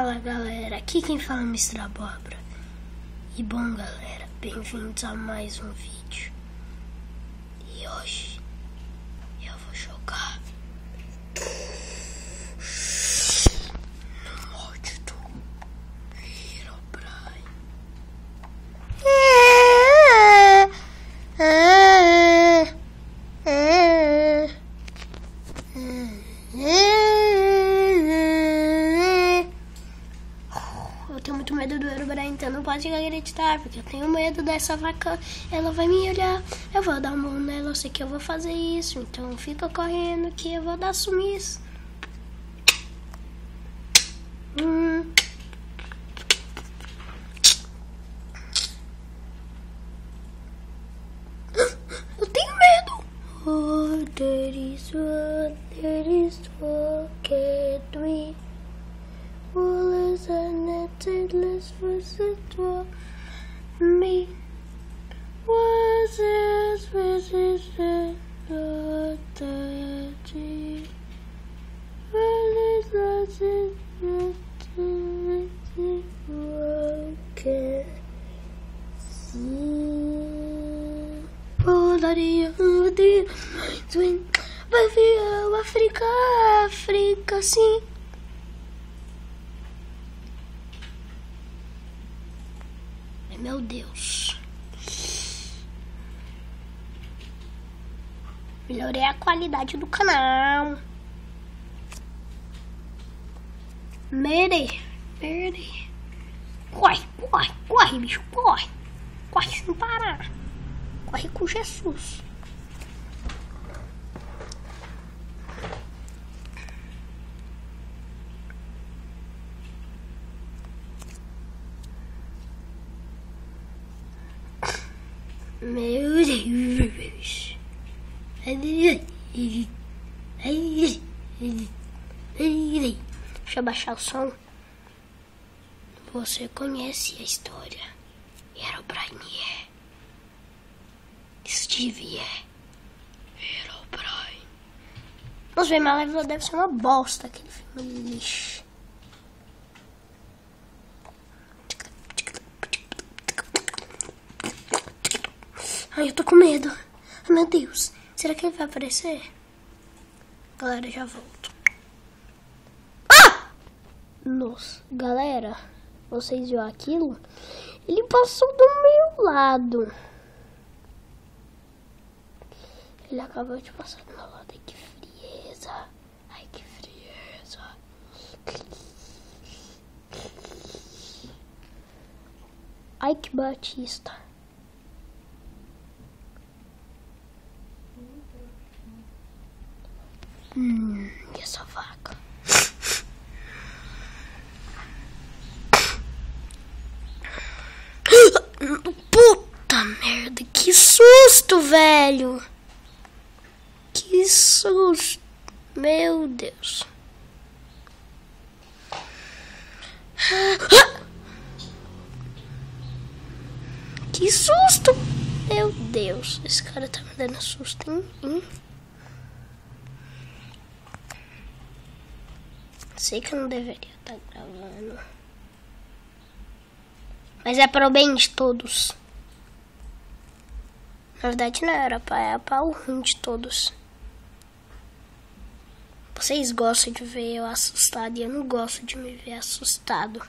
Fala galera, aqui quem fala é Mr. Abóbora. E bom galera, bem-vindos a mais um vídeo. E hoje eu vou jogar no mod do Herobrine. Eu tenho muito medo do Herobrine, então não pode acreditar, porque eu tenho medo dessa vaca. Ela vai me olhar, eu vou dar um mão nela, eu sei que eu vou fazer isso, então fica correndo que eu vou dar sumiço. Eu tenho medo. Oh, there is one can't we? All is an endless visit for me. Was it visit not the G? Well, it's not it can see. Oh, Daria, twin. Vai vir África, sim. Meu Deus. Melhorei a qualidade do canal. Mere. Corre, bicho, corre. Corre sem parar. Corre com Jesus. Meu Deus. Deixa eu baixar o som. Você conhece a história. Herobrine Steve Herobrine. Vamos ver, mas deve ser uma bosta aquele filme lixo. Ai, eu tô com medo. Ai, meu Deus. Será que ele vai aparecer? Galera, já volto. Ah! Nossa, galera. Vocês viram aquilo? Ele passou do meu lado. Ele acabou de passar do meu lado. Ai, que frieza. Ai, que frieza. Ai, que Batista. E essa vaca? Puta merda, que susto, velho. Que susto. Meu Deus. Que susto. Meu Deus, esse cara tá me dando susto, hein? Sei que eu não deveria estar gravando, mas é para o bem de todos. Na verdade não era para o ruim de todos. Vocês gostam de ver eu assustado e eu não gosto de me ver assustado.